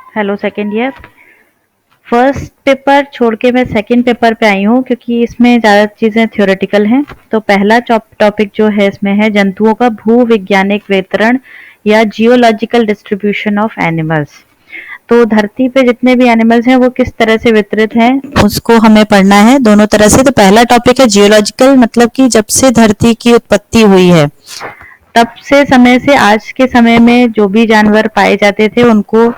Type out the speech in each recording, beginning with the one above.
Hello second year. First paper छोड़ के मैं सेकेंड पेपर पे आई हूँ क्योंकि इसमें ज़्यादा चीज़ें थ्योरेटिकल हैं। तो पहला टॉपिक जो है इसमें है जंतुओं का भूविज्ञानिक वितरण या जियोलॉजिकल डिस्ट्रीब्यूशन ऑफ एनिमल्स। तो धरती पे जितने भी एनिमल्स हैं वो किस तरह से वितरित हैं उसको हमें पढ़ना है दोनों तरह से। तो पहला टॉपिक है जियोलॉजिकल, मतलब कि जब से धरती की उत्पत्ति हुई है तब से समय से आज के समय में जो भी जानवर पाए जाते थे उनको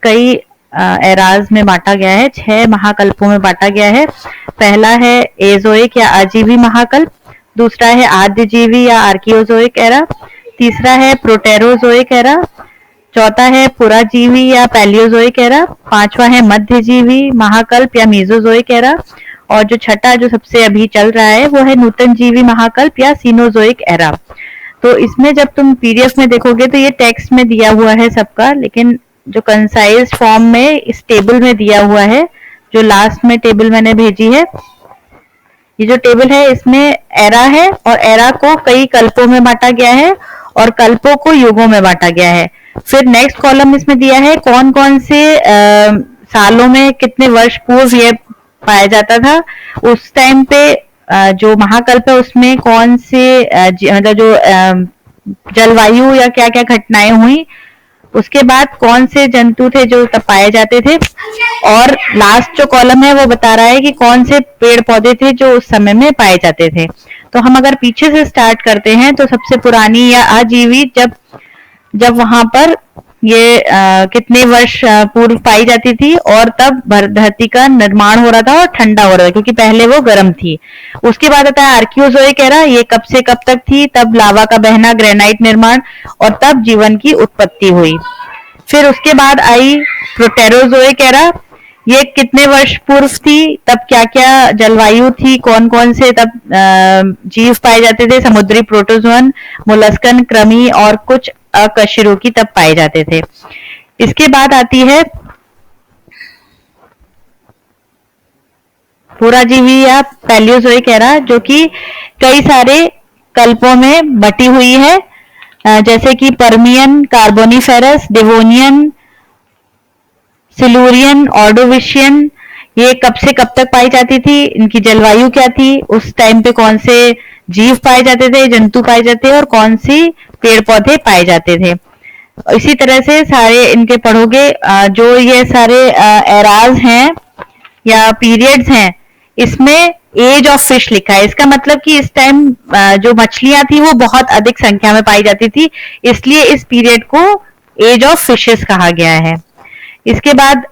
कई एराज में बांटा गया है, 6 महाकल्पों में बांटा गया है। पहला है एजोइक या आजीवी महाकल्प, दूसरा है आद्यजीवी या आर्कियोजोइक एरा, तीसरा है प्रोटेरोजोइक एरा, चौथा है पुराजीवी या पैलियोजोइक एरा, पांचवा है मध्यजीवी महाकल्प या मीजोजोइक एरा, और जो छठा जो सबसे अभी चल रहा है वो है नूतनजीवी महाकल्प या सीनोजोइक एरा। तो इसमें जब तुम पीडीएफ में देखोगे तो ये टेक्स्ट में दिया हुआ है सबका, लेकिन जो कंसाइज फॉर्म में इस टेबल में दिया हुआ है, जो लास्ट में टेबल मैंने भेजी है, ये जो टेबल है इसमें एरा है और एरा को कई कल्पों में बांटा गया है और कल्पों को युगों में बांटा गया है। फिर नेक्स्ट कॉलम इसमें दिया है कौन कौन से सालों में कितने वर्ष पूर्व ये पाया जाता था। उस टाइम पे जो महाकल्प है उसमें कौन से मतलब जो जलवायु या क्या क्या घटनाएं हुई, उसके बाद कौन से जंतु थे जो तब पाए जाते थे, और लास्ट जो कॉलम है वो बता रहा है कि कौन से पेड़ पौधे थे जो उस समय में पाए जाते थे। तो हम अगर पीछे से स्टार्ट करते हैं तो सबसे पुरानी या आजीवी जब वहां पर ये कितने वर्ष पूर्व पाई जाती थी और तब धरती का निर्माण हो रहा था और ठंडा हो रहा था क्योंकि पहले वो गर्म थी। उसके बाद आता है आर्कियोजोइक एरा, ये कब से कब तक थी, तब लावा का बहना, ग्रेनाइट निर्माण और तब जीवन की उत्पत्ति हुई। फिर उसके बाद आई प्रोटेरोजोइक एरा, ये कितने वर्ष पूर्व थी, तब क्या क्या जलवायु थी, कौन कौन से तब जीव पाए जाते थे, समुद्री प्रोटोजोन, मोलस्कन, कृमि और कुछ अकशेरुकी तब पाए जाते थे। इसके बाद आती है पुराजीवी या पैलियोजोइक एरा, जो कि कई सारे कल्पों में बटी हुई है, जैसे कि Permian, Carboniferous, Devonian, Silurian, Ordovician. ये कब से कब तक पाई जाती थी, इनकी जलवायु क्या थी, उस टाइम पे कौन से जीव पाए जाते थे, जंतु पाए जाते थे और कौन सी पेड़ पौधे पाए जाते थे। इसी तरह से सारे इनके पढ़ोगे। जो ये सारे एराज हैं या पीरियड्स हैं, इसमें एज ऑफ फिश लिखा है। इसका मतलब कि इस टाइम जो मछलियां थी वो बहुत अधिक संख्या में पाई जाती थी, इसलिए इस पीरियड को एज ऑफ फिशेस कहा गया है। इसके बाद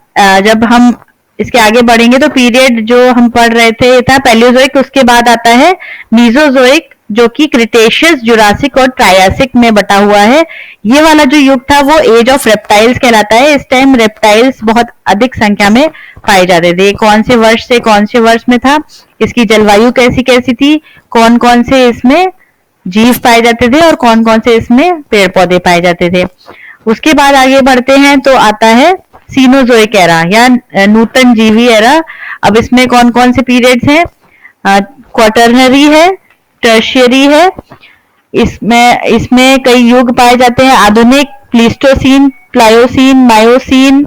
जब हम इसके आगे बढ़ेंगे तो पीरियड जो हम पढ़ रहे थे ये था पैलियोजोइक। उसके बाद आता है मीजोजोइक, जो कि क्रिटेशियस, जुरासिक और ट्रायासिक में बटा हुआ है। ये वाला जो युग था वो एज ऑफ रेप्टाइल्स कहलाता है। इस टाइम रेप्टाइल्स बहुत अधिक संख्या में पाए जाते थे। कौन से वर्ष से कौन से वर्ष में था, इसकी जलवायु कैसी कैसी थी, कौन कौन से इसमें जीव पाए जाते थे और कौन कौन से इसमें पेड़ पौधे पाए जाते थे। उसके बाद आगे बढ़ते हैं तो आता है सीनोजोइक एरा या नूतन जीवी एरा। अब इसमें कौन कौन से पीरियड्स हैं, क्वाटरनरी है, टर्शियरी है, इसमें कई युग पाए जाते हैं, आधुनिक, Pleistocene, Pliocene, Miocene,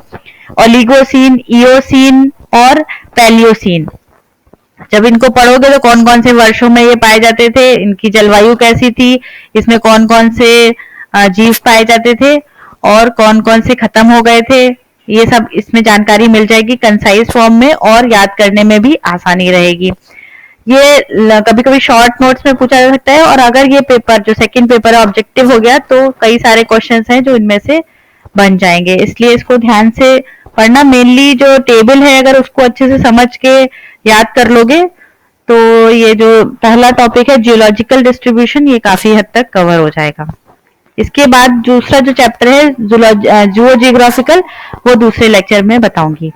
Oligocene, Eocene और पैलियोसीन। जब इनको पढ़ोगे तो कौन कौन से वर्षों में ये पाए जाते थे, इनकी जलवायु कैसी थी, इसमें कौन कौन से जीव पाए जाते थे और कौन कौन से खत्म हो गए थे, ये सब इसमें जानकारी मिल जाएगी कंसाइज फॉर्म में और याद करने में भी आसानी रहेगी। ये कभी कभी शॉर्ट नोट्स में पूछा जा सकता है और अगर ये पेपर जो सेकंड पेपर है ऑब्जेक्टिव हो गया तो कई सारे क्वेश्चंस हैं जो इनमें से बन जाएंगे, इसलिए इसको ध्यान से पढ़ना। मेनली जो टेबल है अगर उसको अच्छे से समझ के याद कर लोगे तो ये जो पहला टॉपिक है जियोलॉजिकल डिस्ट्रीब्यूशन, ये काफी हद तक कवर हो जाएगा। इसके बाद दूसरा जो चैप्टर है जूओ जियोग्राफिकल, वो दूसरे लेक्चर में बताऊंगी।